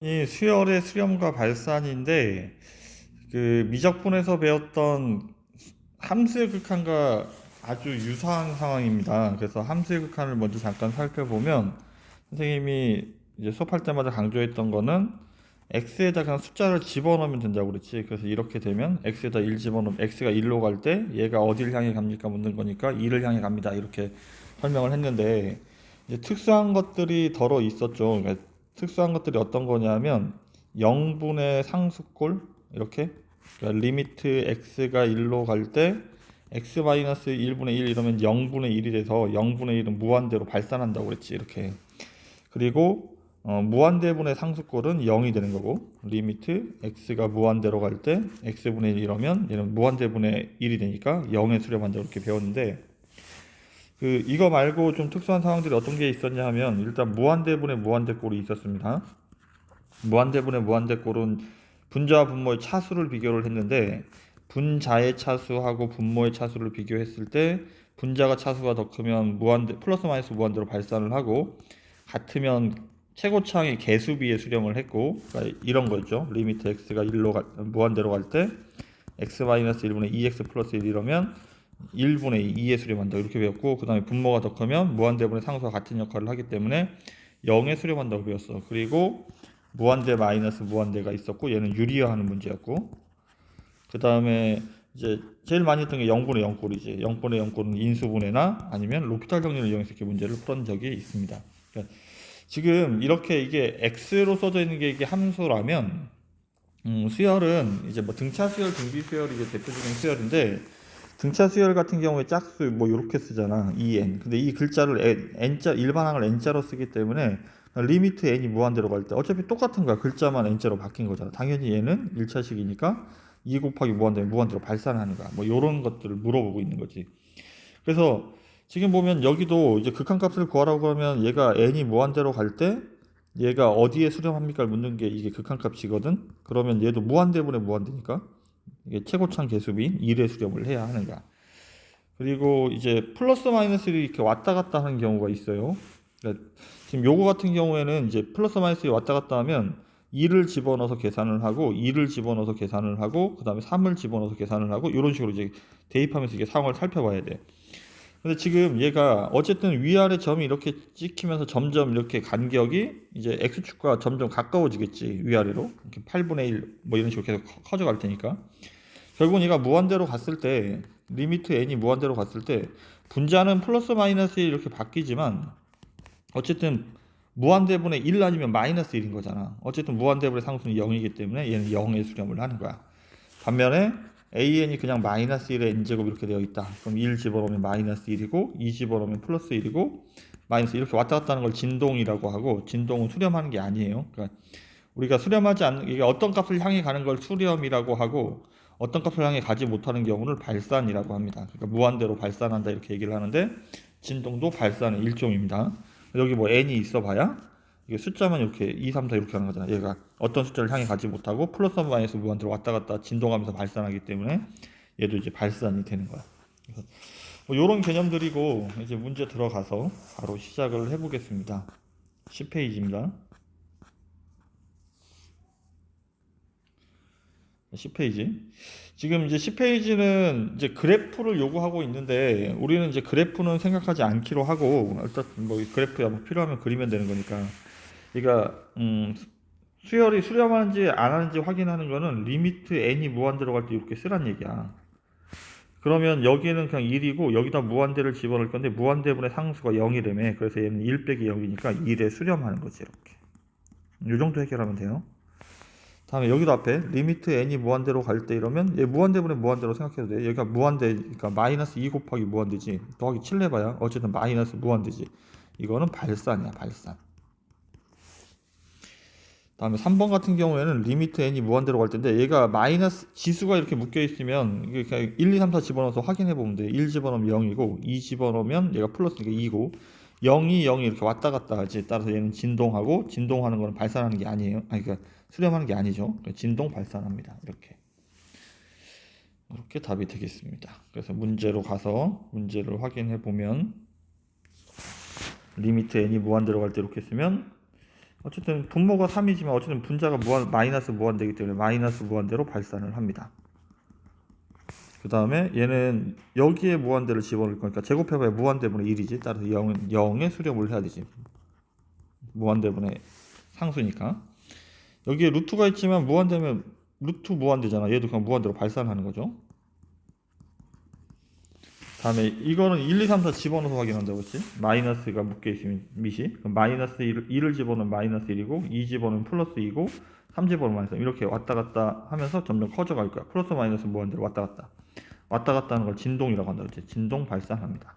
이 수열의 수렴과 발산인데 그 미적분에서 배웠던 함수의 극한과 아주 유사한 상황입니다. 그래서 함수의 극한을 먼저 잠깐 살펴보면 선생님이 이제 수업할 때마다 강조했던 거는 x에다 그냥 숫자를 집어넣으면 된다고 그랬지. 그래서 이렇게 되면 x에다 1 집어넣으면 x가 1로 갈 때 얘가 어디를 향해 갑니까? 묻는 거니까 2를 향해 갑니다. 이렇게 설명을 했는데 이제 특수한 것들이 덜어 있었죠. 그러니까 특수한 것들이 어떤 거냐면 0분의 상수꼴 이렇게 그러니까 리미트 x가 1로 갈 때 x-1분의 1 이러면 0분의 1이 돼서 0분의 1은 무한대로 발산한다고 그랬지. 이렇게. 그리고 무한대분의 상수꼴은 0이 되는 거고 리미트 x가 무한대로 갈 때 x분의 1 이러면 얘는 무한대분의 1이 되니까 0에 수렴한다 이렇게 배웠는데 그 이거 말고 좀 특수한 상황들이 어떤 게 있었냐 하면 일단 무한대분의 무한대꼴이 있었습니다. 무한대분의 무한대꼴은 분자와 분모의 차수를 비교를 했는데 분자의 차수하고 분모의 차수를 비교했을 때 분자가 차수가 더 크면 무한대 플러스 마이너스 무한대로 발산을 하고 같으면 최고차항의 개수비에 수렴을 했고 그러니까 이런 거죠. 리미트 x가 1로 무한대로 갈 때 x-1분의 2x 플러스 1 이러면 1분의 2에 수렴한다 이렇게 배웠고 그 다음에 분모가 더 크면 무한대분의 상수와 같은 역할을 하기 때문에 0에 수렴한다고 배웠어. 그리고 무한대 마이너스 무한대가 있었고 얘는 유리화하는 문제였고 그 다음에 이제 제일 많이 했던 게 0분의 0꼴이지. 0분의 0꼴은 인수분해나 아니면 로피탈 정리를 이용해서 이렇게 문제를 풀은 적이 있습니다. 그러니까 지금 이렇게 이게 x로 써져 있는 게 이게 함수라면 수열은 이제 뭐 등차 수열, 등비 수열이 이제 대표적인 수열인데 등차 수열 같은 경우에 짝수 뭐 이렇게 쓰잖아. en. 근데 이 글자를 n자 일반항을 n자로 쓰기 때문에 리미트 n이 무한대로 갈 때 어차피 똑같은 거야. 글자만 n자로 바뀐 거잖아. 당연히 얘는 1차식이니까 2 곱하기 무한대면 무한대로 발산하는 거야. 뭐 이런 것들을 물어보고 있는 거지. 그래서 지금 보면 여기도 이제 극한값을 구하라고 하면 얘가 n이 무한대로 갈 때 얘가 어디에 수렴합니까? 묻는 게 이게 극한값이거든. 그러면 얘도 무한대분의 무한대니까 이게 최고차항 개수비인 1에 수렴을 해야 하는 거야. 그리고 이제 플러스 마이너스를 이렇게 왔다 갔다 하는 경우가 있어요. 그러니까 지금 요거 같은 경우에는 이제 플러스 마이너스가 왔다 갔다 하면 2를 집어넣어서 계산을 하고 2를 집어넣어서 계산을 하고 그 다음에 3을 집어넣어서 계산을 하고 이런 식으로 이제 대입하면서 이게 상황을 살펴봐야 돼. 근데 지금 얘가 어쨌든 위아래 점이 이렇게 찍히면서 점점 이렇게 간격이 이제 x축과 점점 가까워지겠지. 위아래로 이렇게 8분의 1 뭐 이런 식으로 계속 커져갈 테니까 결국은 얘가 무한대로 갔을 때 리미트 n이 무한대로 갔을 때 분자는 플러스 마이너스 1 이렇게 바뀌지만 어쨌든 무한대분의 1 아니면 마이너스 1인 거잖아. 어쨌든 무한대분의 상수는 0이기 때문에 얘는 0에 수렴을 하는 거야. 반면에 an이 그냥 마이너스 1의 n제곱 이렇게 되어 있다. 그럼 1 집어넣으면 마이너스 1이고 2 집어넣으면 플러스 1이고 마이너스 이렇게 왔다 갔다 하는 걸 진동이라고 하고 진동은 수렴하는 게 아니에요. 그러니까 우리가 수렴하지 않는 이게 어떤 값을 향해 가는 걸 수렴이라고 하고 어떤 값을 향해 가지 못하는 경우를 발산이라고 합니다. 그러니까 무한대로 발산한다 이렇게 얘기를 하는데 진동도 발산의 일종입니다. 여기 뭐 n이 있어 봐야 이게 숫자만 이렇게 2, 3, 4 이렇게 하는 거잖아. 얘가 어떤 숫자를 향해 가지 못하고 플러스 마이너스 무한대로 왔다 갔다 진동하면서 발산하기 때문에 얘도 이제 발산이 되는 거야. 그래서 뭐 이런 개념들이고 이제 문제 들어가서 바로 시작을 해보겠습니다. 10페이지입니다. 10페이지. 지금 이제 10페이지는 이제 그래프를 요구하고 있는데 우리는 이제 그래프는 생각하지 않기로 하고 일단 뭐 그래프야 뭐 필요하면 그리면 되는 거니까. 그러니까 수열이 수렴하는지 안 하는지 확인하는 거는 리미트 n이 무한대로 갈 때 이렇게 쓰란 얘기야. 그러면 여기는 그냥 1이고 여기다 무한대를 집어넣을 건데 무한대분의 상수가 0이라며. 그래서 얘는 1 빼기 0이니까 1에 수렴하는 거지 이렇게. 이 정도 해결하면 돼요. 다음에 여기도 앞에 리미트 n이 무한대로 갈 때 이러면 얘 무한대분의 무한대로 생각해도 돼. 여기가 무한대, 그러니까 마이너스 2 곱하기 무한대지. 더하기 7 해봐야 어쨌든 마이너스 무한대지. 이거는 발산이야, 발산. 다음에 3번 같은 경우에는 리미트 n이 무한대로 갈 텐데 얘가 마이너스 지수가 이렇게 묶여 있으면 이게 그냥 1, 2, 3, 4 집어넣어서 확인해 보면 돼. 1 집어넣으면 0이고 2 집어넣으면 얘가 플러스니까 2고 0이 0이 이렇게 왔다 갔다 하지. 따라서 얘는 진동하고 진동하는 거는 발산하는 게 아니에요. 아니 그러니까 수렴하는 게 아니죠. 진동 발산합니다. 이렇게 답이 되겠습니다. 그래서 문제로 가서 문제를 확인해 보면 리미트 n이 무한대로 갈 때 이렇게 쓰면 어쨌든 분모가 3이지만 어쨌든 분자가 마이너스 무한대이기 때문에 마이너스 무한대로 발산을 합니다. 그 다음에 얘는 여기에 무한대를 집어넣을 거니까 제곱해봐야 무한대분의 1이지. 따라서 0은 0에 수렴을 해야 되지. 무한대분의 상수니까. 여기에 루트가 있지만 무한대면 루트 무한대잖아. 얘도 그냥 무한대로 발산하는 거죠. 다음에 이거는 1, 2, 3, 4 집어넣어서 확인한다고 했지. 마이너스가 묶여있으면 밑이. 그럼 마이너스 1을 집어넣으면 마이너스 1이고 2 집어넣으면 플러스 2고 3 집어넣으면 마이너스 3. 이렇게 왔다 갔다 하면서 점점 커져갈 거야. 플러스 마이너스 무한대로 왔다 갔다. 왔다 갔다 하는 걸 진동이라고 한다고 했지. 진동 발산합니다.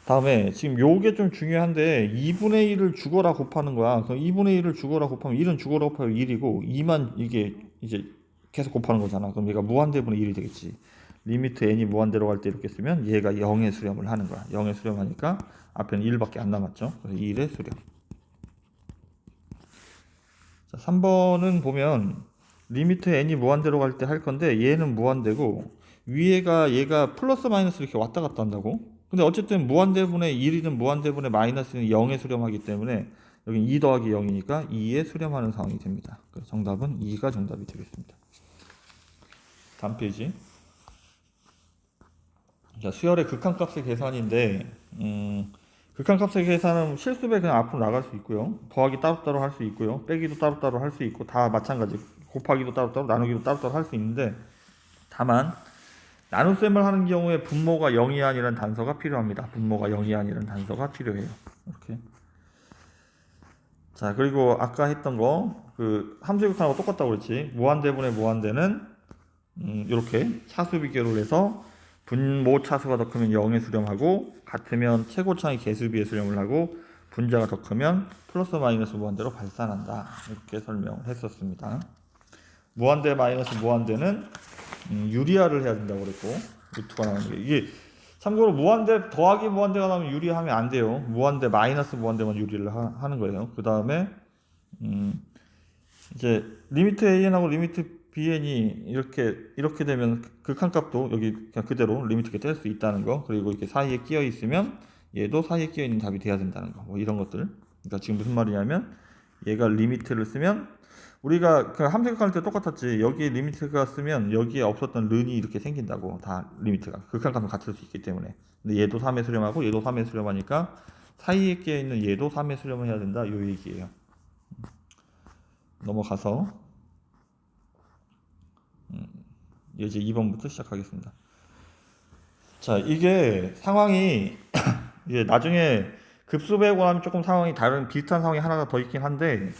다음에 지금 요게 좀 중요한데 2분의 1을 죽어라 곱하는 거야. 그럼 2분의 1을 죽어라 곱하면 1은 죽어라 곱하면 1이고 2만 이게 이제 계속 곱하는 거잖아. 그럼 얘가 무한대분의 1이 되겠지. 리미트 n이 무한대로 갈 때 이렇게 쓰면 얘가 0에 수렴을 하는 거야. 0에 수렴하니까 앞에는 1밖에 안 남았죠. 그래서 1에 수렴. 자, 3번은 보면 리미트 n이 무한대로 갈 때 할 건데 얘는 무한대고 위에가 얘가 플러스 마이너스 이렇게 왔다 갔다 한다고. 근데 어쨌든 무한대분의 1이든 무한대분의 마이너스는 0에 수렴하기 때문에 여기 2 더하기 0이니까 2에 수렴하는 상황이 됩니다. 그래서 정답은 2가 정답이 되겠습니다. 다음 페이지. 자, 수열의 극한값의 계산인데 극한값의 계산은 실수배 그냥 앞으로 나갈 수 있고요. 더하기 따로따로 할 수 있고요. 빼기도 따로따로 할 수 있고 다 마찬가지. 곱하기도 따로따로 나누기도 따로따로 할 수 있는데 다만 나눗셈을 하는 경우에 분모가 0이 아니라는 단서가 필요합니다. 분모가 0이 아니라는 단서가 필요해요. 이렇게. 자, 그리고 아까 했던 거 그 함수의 극한하고 똑같다고 그랬지. 무한대분의 무한대는 이렇게 차수 비교를 해서 분모 차수가 더 크면 0에 수렴하고 같으면 최고차의 개수비에 수렴을 하고 분자가 더 크면 플러스 마이너스 무한대로 발산한다. 이렇게 설명을 했었습니다. 무한대 마이너스 무한대는 유리화를 해야 된다고 그랬고 루트가 나오는 게 이게 참고로 무한대 더하기 무한대가 나오면 유리하면 안 돼요. 무한대 마이너스 무한대만 유리를 하는 거예요. 그 다음에 이제 리미트 an하고 리미트 bn이 이렇게 되면 극한값도 여기 그냥 그대로 리미트게 뗄 수 있다는 거. 그리고 이렇게 사이에 끼어 있으면 얘도 사이에 끼어 있는 답이 돼야 된다는 거. 뭐 이런 것들. 그러니까 지금 무슨 말이냐면 얘가 리미트를 쓰면 우리가 그 함수극할 때 똑같았지. 여기에 리미트가 쓰면 여기에 없었던 른이 이렇게 생긴다고. 다 리미트가 극한값은 같을 수 있기 때문에. 근데 얘도 3에 수렴하고 얘도 3에 수렴하니까 사이에 끼어 있는 얘도 3에 수렴을 해야 된다. 요 얘기예요. 넘어가서 이제 2번부터 시작하겠습니다. 자, 이게 상황이 이제 나중에 급수 배우고 나면 조금 상황이 다른 비슷한 상황이 하나가 더 있긴 한데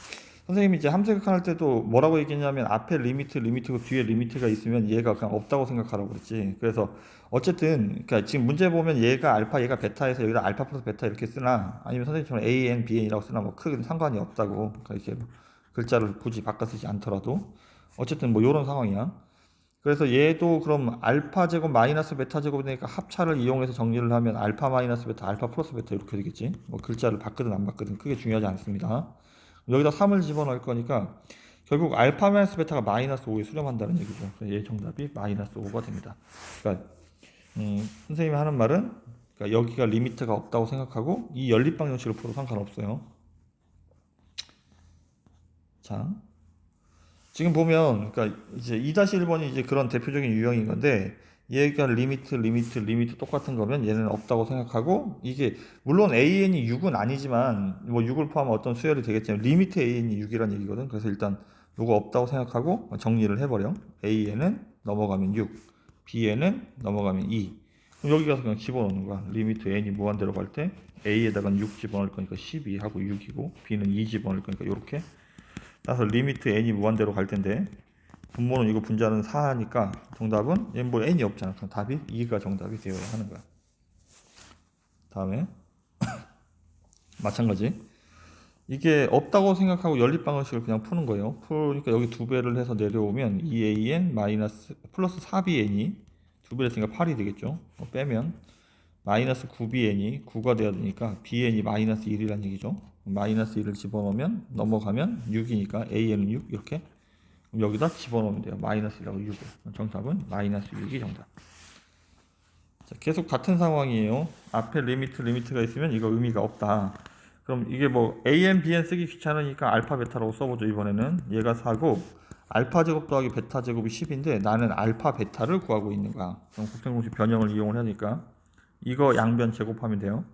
선생님이 이제 함수극한 할 때도 뭐라고 얘기했냐면 앞에 리미트고 뒤에 리미트가 있으면 얘가 그냥 없다고 생각하라고 그랬지. 그래서 어쨌든 그러니까 지금 문제 보면 얘가 알파 얘가 베타에서 여기다 알파 플러스 베타 이렇게 쓰나 아니면 선생님처럼 a, n, b, n이라고 쓰나 뭐 크게 상관이 없다고. 그러니까 이렇게 글자를 굳이 바꿔 쓰지 않더라도 어쨌든 뭐 이런 상황이야. 그래서 얘도 그럼 알파 제곱 마이너스 베타 제곱이 되니까 합차를 이용해서 정리를 하면 알파 마이너스 베타, 알파 플러스 베타 이렇게 되겠지. 뭐 글자를 바꾸든 안 바꾸든 크게 중요하지 않습니다. 여기다 3을 집어넣을 거니까 결국 알파 마이너스 베타가 마이너스 5에 수렴한다는 얘기죠. 그래서 얘 정답이 마이너스 5가 됩니다. 그러니까 선생님이 하는 말은 그러니까 여기가 리미트가 없다고 생각하고 이 연립방 정식을 풀어도 상관없어요. 자. 지금 보면 그러니까 이제 2-1번이 이제 그런 대표적인 유형인 건데 얘가 리미트 똑같은 거면 얘는 없다고 생각하고 이게 물론 AN이 6은 아니지만 뭐 6을 포함한 어떤 수열이 되겠지만 리미트 AN이 6이란 얘기거든. 그래서 일단 요거 없다고 생각하고 정리를 해버려. AN은 넘어가면 6, BN은 넘어가면 2. 그럼 여기 가서 그냥 집어넣는 거야. 리미트 N이 무한대로 갈 때 A에다가는 6 집어넣을 거니까 12하고 6이고 B는 2 집어넣을 거니까 요렇게. 따라서 리미트 n이 무한대로 갈 텐데 분모는 이거 분자는 4니까 정답은 얘 뭐 n이 없잖아. 그럼 답이 2가 정답이 되어야 하는 거야. 다음에 마찬가지 이게 없다고 생각하고 연립방정식을 그냥 푸는 거예요. 그러니까 여기 2배를 해서 내려오면 2an 마이너스 플러스 4bn이 2배를 했으니까 8이 되겠죠. 빼면 마이너스 9bn이 9가 돼야 되니까 bn이 마이너스 1이란 얘기죠. 마이너스 1을 집어넣으면 넘어가면 6이니까 an은 6 이렇게 여기다 집어넣으면 돼요. 마이너스 1하고 6을. 정답은 마이너스 6이 정답. 자, 계속 같은 상황이에요. 앞에 리미트가 있으면 이거 의미가 없다. 그럼 이게 뭐 AN, BN 쓰기 귀찮으니까 알파, 베타라고 써보죠. 이번에는 얘가 4고 알파 제곱 더하기 베타 제곱이 10인데 나는 알파, 베타를 구하고 있는 거야. 그럼 곱셈공식 변형을 이용을 하니까 이거 양변 제곱하면 돼요.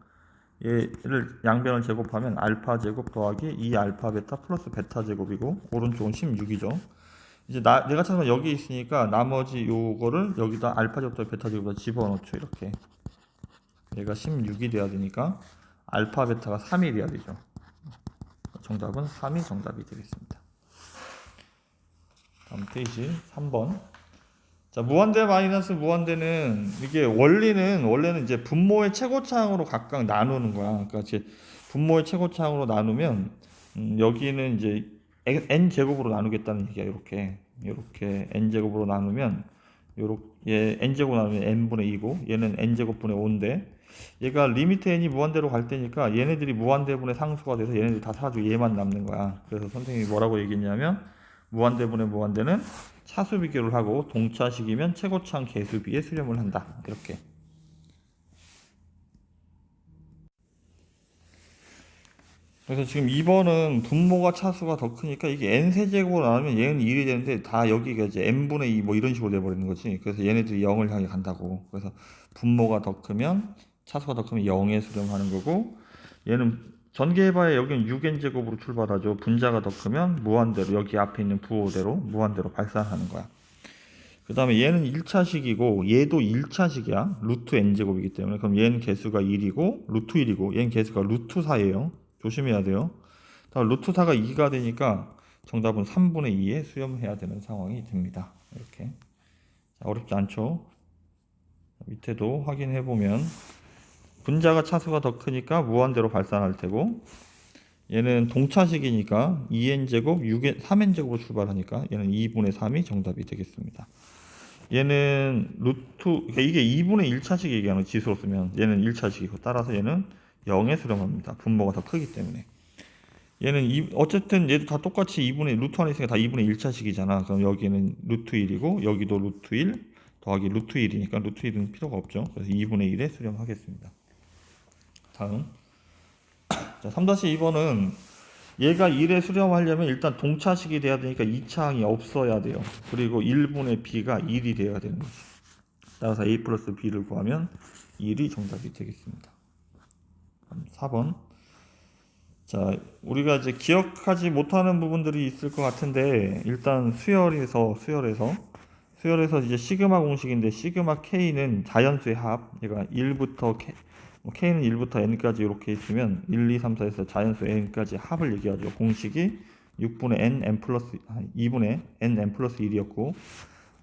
얘를 양변을 제곱하면 알파 제곱 더하기 2 알파 베타 플러스 베타 제곱이고 오른쪽은 16이죠. 이제 내가 찾은 건 여기 있으니까 나머지 요거를 여기다 알파 제곱 더하기 베타 제곱에다 집어넣죠. 이렇게 얘가 16이 돼야 되니까 알파 베타가 3이 돼야 되죠. 정답은 3이 정답이 되겠습니다. 다음 페이지 3번. 자, 무한대 마이너스 무한대는 이게 원래는 이제 분모의 최고차항으로 각각 나누는 거야. 그러니까 이제 분모의 최고차항으로 나누면 여기는 이제 n 제곱으로 나누겠다는 얘기야. 이렇게 n 제곱으로 나누면 요렇게 n 제곱 나누면 n분의 2고 얘는 n 제곱분의 5인데 얘가 리미트 n이 무한대로 갈 때니까 얘네들이 무한대분의 상수가 돼서 얘네들이 다 사라지고 얘만 남는 거야. 그래서 선생님이 뭐라고 얘기했냐면 무한대분의 무한대는 차수 비교를 하고 동차식이면 최고차항 개수비에 수렴을 한다. 이렇게. 그래서 지금 2번은 분모가 차수가 더 크니까 이게 n 세제곱으로 나누면 얘는 1이 되는데 다 여기가 이제 n분의 2 뭐 이런 식으로 돼버리는 거지. 그래서 얘네들이 0을 향해 간다고. 그래서 분모가 더 크면 차수가 더 크면 0에 수렴하는 거고 얘는 전개해봐야 여기는 6n 제곱으로 출발하죠. 분자가 더 크면 무한대로 여기 앞에 있는 부호대로 무한대로 발산하는 거야. 그 다음에 얘는 1차식이고 얘도 1차식이야. 루트 n제곱이기 때문에 그럼 얘는 개수가 1이고 루트 1이고 얘는 개수가 루트 4예요. 조심해야 돼요. 다음 루트 4가 2가 되니까 정답은 3분의 2에 수렴해야 되는 상황이 됩니다. 이렇게. 자, 어렵지 않죠? 밑에도 확인해보면 분자가 차수가 더 크니까 무한대로 발산할 테고 얘는 동차식이니까 2n제곱 3n제곱으로 출발하니까 얘는 2분의 3이 정답이 되겠습니다. 얘는 그러니까 이게 2분의 1차식 얘기하는 지수로 쓰면 얘는 1차식이고 따라서 얘는 0에 수렴합니다. 분모가 더 크기 때문에. 얘는 어쨌든 얘도 다 똑같이 2분의 루트 안에 있으니까 다 2분의 1차식이잖아. 그럼 여기는 루트 1이고 여기도 루트 1 더하기 루트 1이니까 루트 1은 필요가 없죠. 그래서 2분의 1에 수렴하겠습니다. 다음. 자, 3-2번은 얘가 1에 수렴하려면 일단 동차식이 돼야 되니까 2차항이 없어야 돼요. 그리고 1분의 b가 1이 돼야 되는 거죠. 따라서 a 플러스 b를 구하면 1이 정답이 되겠습니다. 4번. 자, 우리가 이제 기억하지 못하는 부분들이 있을 것 같은데 일단 수열에서 이제 시그마 공식인데 시그마 k는 자연수의 합. 얘가 1부터 k는 1부터 n까지 이렇게 있으면 1, 2, 3, 4에서 자연수 n까지 합을 얘기하죠. 공식이 6분의 n 플러스 2분의 n 플러스 1이었고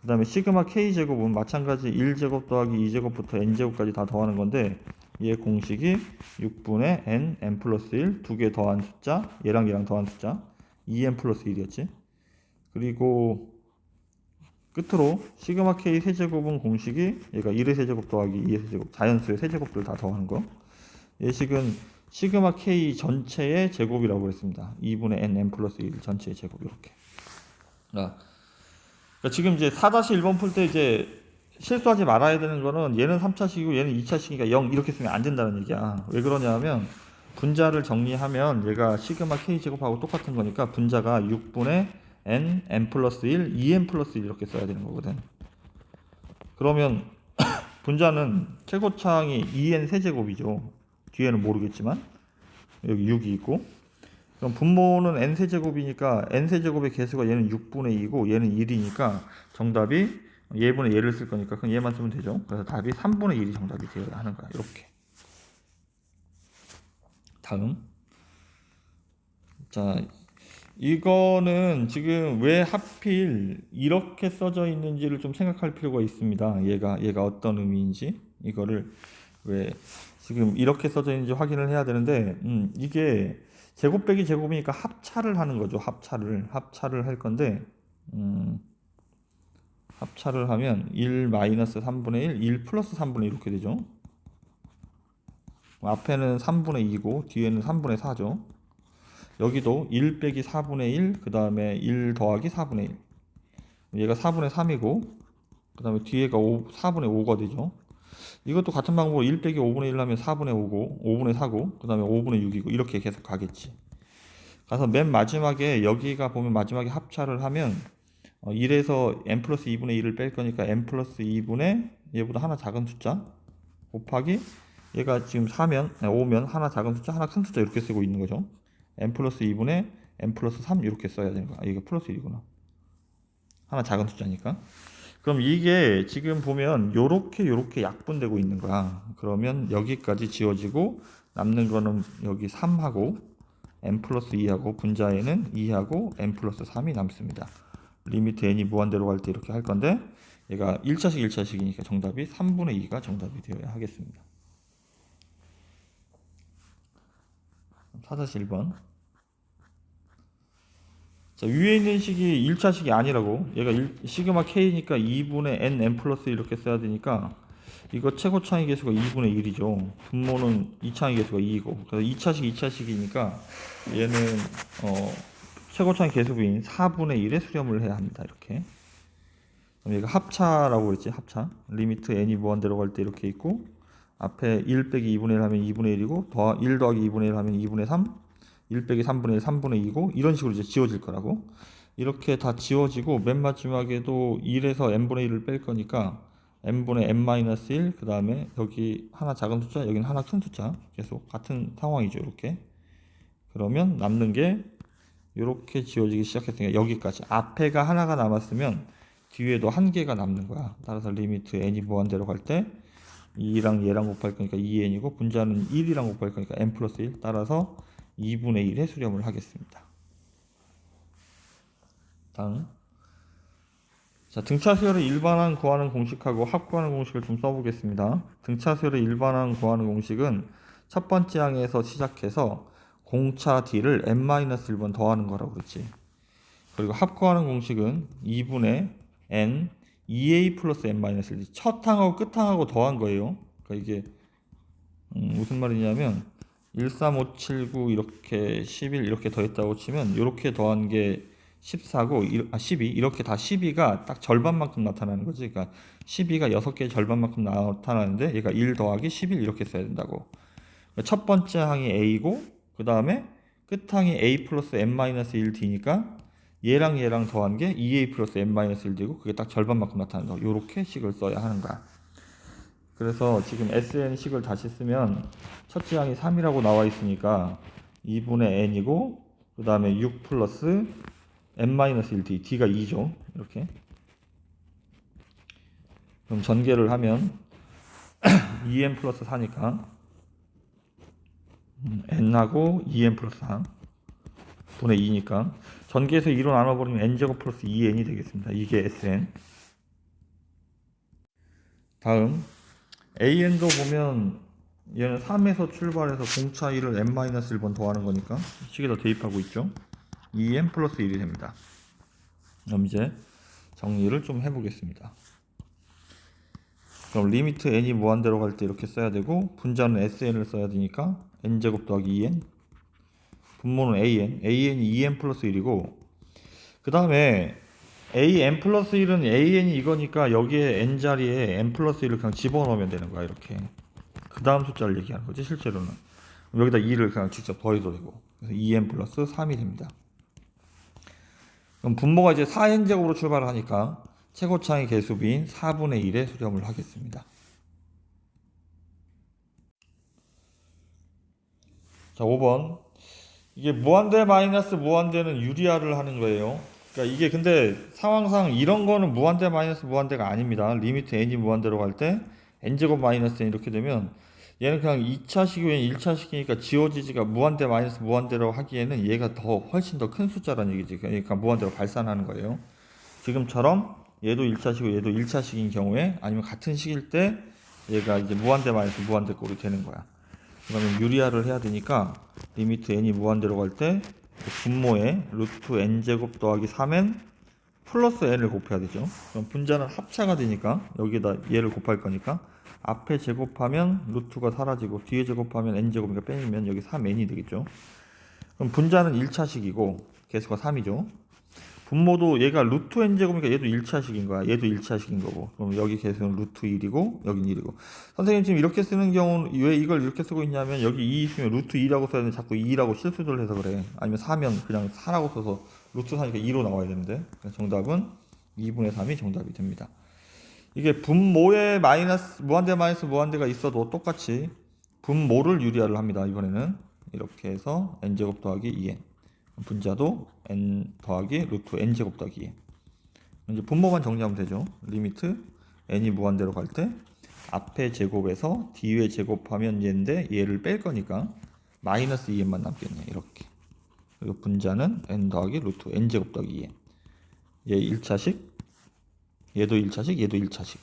그 다음에 시그마 k제곱은 마찬가지 1제곱 더하기 2제곱부터 n제곱까지 다 더하는 건데 얘 공식이 6분의 n 플러스 1 두 개 더한 숫자 얘랑 더한 숫자 2n 플러스 1이었지. 그리고 끝으로 시그마 k 세제곱은 공식이 얘가 1의 세제곱 더하기 2의 세제곱 자연수의 세제곱들 다 더하는 거. 얘식은 시그마 k 전체의 제곱이라고 했습니다. 2분의 n 플러스 1 전체의 제곱 이렇게. 그러니까 지금 이제 4-1번 풀 때 이제 실수하지 말아야 되는 거는 얘는 3차식이고 얘는 2차식이니까 0 이렇게 쓰면 안 된다는 얘기야. 왜 그러냐면 분자를 정리하면 얘가 시그마 k 제곱하고 똑같은 거니까 분자가 6분의 n 플러스 1, 2n 플러스 1 이렇게 써야 되는 거거든. 그러면 분자는 최고차항이 2n 세제곱이죠. 뒤에는 모르겠지만 여기 6이 있고 그럼 분모는 n 세제곱이니까 n 세제곱의 개수가 얘는 6분의 2고 얘는 1이니까 정답이 얘분의 얘를 쓸 거니까 그럼 얘만 쓰면 되죠. 그래서 답이 3분의 1이 정답이 되어야 하는 거야. 이렇게. 다음. 자, 이거는 지금 왜 하필 이렇게 써져 있는지를 좀 생각할 필요가 있습니다. 얘가 어떤 의미인지 이거를 왜 지금 이렇게 써져 있는지 확인을 해야 되는데 이게 제곱 빼기 제곱이니까 합차를 하는 거죠. 합차를 할 건데 합차를 하면 1 마이너스 3분의 1, 1 플러스 3분의 1 이렇게 되죠. 앞에는 3분의 2고 뒤에는 3분의 4죠. 여기도 1 빼기 4분의 1, 그 다음에 1 더하기 4분의 1. 얘가 4분의 3이고, 그 다음에 뒤에가 4분의 5가 되죠. 이것도 같은 방법으로 1 빼기 5분의 1 하면 4분의 5고 5분의 4고 그 다음에 5분의 6이고 이렇게 계속 가겠지. 가서 맨 마지막에 여기가 보면 마지막에 합차를 하면 1에서 n 플러스 2분의 1을 뺄 거니까 n 플러스 2분의 얘보다 하나 작은 숫자 곱하기 얘가 지금 5면 하나 작은 숫자 하나 큰 숫자 이렇게 쓰고 있는 거죠. n 플러스 2분의 n 플러스 3 이렇게 써야 되는 거야. 이거 플러스 1이구나. 하나 작은 숫자니까. 그럼 이게 지금 보면 요렇게 약분되고 있는 거야. 그러면 여기까지 지워지고 남는 거는 여기 3하고 n 플러스 2하고 분자에는 2하고 n 플러스 3이 남습니다. 리미트 n이 무한대로 갈 때 이렇게 할 건데 얘가 1차식 1차식이니까 정답이 3분의 2가 정답이 되어야 하겠습니다. 4-1번. 자, 위에 있는 식이 1차식이 아니라고. 얘가 시그마 k니까 2분의 n 플러스 이렇게 써야 되니까 이거 최고차의 계수가 2분의 1이죠. 분모는 2차의 계수가 2이고. 그래서 2차식 2차식이니까 얘는 최고차의 계수부인 4분의 1에 수렴을 해야 합니다. 이렇게. 그럼 얘가 합차라고 그랬지. 합차. 리미트 n이 무한대로 갈 때 이렇게 있고 앞에 1 빼기 2분의 1 하면 2분의 1이고 1 더하기 2분의 1 하면 2분의 3 1 빼기 3분의 1 3분의 2고 이런 식으로 이제 지워질 거라고. 이렇게 다 지워지고 맨 마지막에도 1에서 n분의 1을 뺄 거니까 n분의 n-1 그 다음에 여기 하나 작은 숫자 여기는 하나 큰 숫자 계속 같은 상황이죠. 이렇게. 그러면 남는 게 이렇게 지워지기 시작했으니까 여기까지 앞에가 하나가 남았으면 뒤에도 한 개가 남는 거야. 따라서 리미트 n이 무한대로 갈 때 2랑 얘랑 곱할 거니까 2n이고 분자는 1이랑 곱할 거니까 n 플러스 1 따라서 2분의 1에 수렴을 하겠습니다. 다음. 자, 등차수열의 일반항 구하는 공식하고 합 구하는 공식을 좀 써보겠습니다. 등차수열의 일반항 구하는 공식은 첫 번째 항에서 시작해서 공차 d를 n-1번 더하는 거라고 그랬지. 그리고 합 구하는 공식은 2분의 n 2a 플러스 n-1 첫 항하고 끝 항하고 더한 거예요. 그러니까 이게 무슨 말이냐면 13579 이렇게 11 이렇게 더했다고 치면 이렇게 더한 게 14고 12 이렇게 다 12가 딱 절반만큼 나타나는 거지. 그러니까 12가 6개의 절반만큼 나타나는데 얘가 1 더하기 11 이렇게 써야 된다고. 그러니까 첫 번째 항이 a고 그 다음에 끝항이 a 플러스 n-1d니까 얘랑 더한 게 2a 플러스 n-1d고 그게 딱 절반만큼 나타난다. 이렇게 식을 써야 하는 거야. 그래서 지금 SN 식을 다시 쓰면 첫째 항이 3이라고 나와 있으니까 2분의 n이고 그 다음에 6 플러스 n-1d d가 2죠. 이렇게. 그럼 전개를 하면 2n 플러스 4니까 n하고 2n 플러스 4 분의 2니까 전개해서 2로 나눠버리면 n제곱 플러스 2n이 되겠습니다. 이게 SN. 다음 AN도 보면 얘는 3에서 출발해서 공차 1을 n-1번 더하는 거니까 식에다 대입하고 있죠. 2n 플러스 1이 됩니다. 그럼 이제 정리를 좀 해보겠습니다. 그럼 리미트 n이 무한대로 갈 때 이렇게 써야 되고 분자는 SN을 써야 되니까 n제곱 더하기 2n 분모는 AN이 2n 플러스 1이고 그 다음에 n 플러스 1은 AN이 이거니까 여기에 n 자리에 n 플러스 1을 그냥 집어넣으면 되는 거야. 이렇게. 그 다음 숫자를 얘기하는 거지 실제로는. 여기다 2를 그냥 직접 더해도 되고 그래서 2n 플러스 3이 됩니다. 그럼 분모가 이제 4n제곱으로 출발을 하니까 최고차의 개수비인 4분의 1에 수렴을 하겠습니다. 자, 5번. 이게 무한대 마이너스 무한대는 유리화를 하는 거예요. 그러니까 이게 근데 상황상 이런 거는 무한대 마이너스 무한대가 아닙니다. 리미트 n이 무한대로 갈 때 n제곱 마이너스 n 이렇게 되면 얘는 그냥 2차식이면 1차식이니까 지워지지가 무한대 마이너스 무한대로 하기에는 얘가 더 훨씬 더 큰 숫자라는 얘기지. 그러니까 무한대로 발산하는 거예요. 지금처럼 얘도 1차식이고 얘도 1차식인 경우에 아니면 같은 식일 때 얘가 이제 무한대 마이너스 무한대 꼴이 되는 거야. 그러면 유리화를 해야 되니까 리미트 n이 무한대로 갈 때 분모에 루트 n제곱 더하기 3n 플러스 n을 곱해야 되죠. 그럼 분자는 합차가 되니까 여기다 얘를 곱할 거니까 앞에 제곱하면 루트가 사라지고 뒤에 제곱하면 n제곱이니까 빼면 여기 3n이 되겠죠. 그럼 분자는 1차식이고 개수가 3이죠. 분모도 얘가 루트 n제곱이니까 얘도 1차식인 거야. 얘도 1차식인 거고. 그럼 여기 계수는 루트 1이고 여긴 1이고. 선생님 지금 이렇게 쓰는 경우는 왜 이걸 이렇게 쓰고 있냐면 여기 2 있으면 루트 2라고 써야 되는데 자꾸 2라고 실수를 해서 그래. 아니면 4면 그냥 4라고 써서 루트 4니까 2로 나와야 되는데. 정답은 2분의 3이 정답이 됩니다. 이게 분모에 마이너스 무한대 마이너스 무한대가 있어도 똑같이 분모를 유리화를 합니다. 이번에는 이렇게 해서 n제곱 더하기 2n 분자도 n 더하기 루트 n제곱 더하기 2n 이제 분모만 정리하면 되죠. 리미트 n이 무한대로 갈 때 앞에 제곱에서 뒤에 제곱하면 얘인데 얘를 뺄 거니까 마이너스 2n만 남겠네. 이렇게. 그리고 분자는 n 더하기 루트 n제곱 더하기 2n 얘 1차식 얘도 1차식 얘도 1차식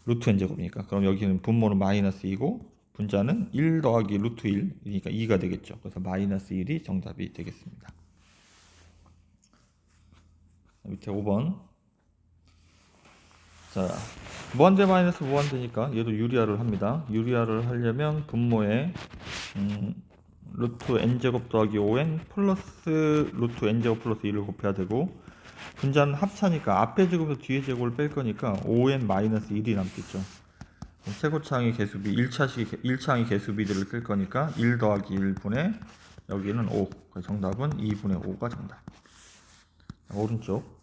루트 n제곱이니까 그럼 여기는 분모는 마이너스 2고 분자는 1 더하기 루트 1이니까 2가 되겠죠. 그래서 마이너스 1이 정답이 되겠습니다. 밑에 5번. 자, 무한대 마이너스 무한대니까 얘도 유리화를 합니다. 유리화를 하려면 분모에 루트 n제곱 더하기 5n 플러스 루트 n제곱 플러스 1을 곱해야 되고 분자는 합차니까 앞에 제곱에서 뒤에 제곱을 뺄 거니까 5n 마이너스 1이 남겠죠. 최고차항의 개수비 1차항의 개수비들을 쓸 거니까 1 더하기 1분의 여기는 5. 정답은 2분의 5가 정답. 오른쪽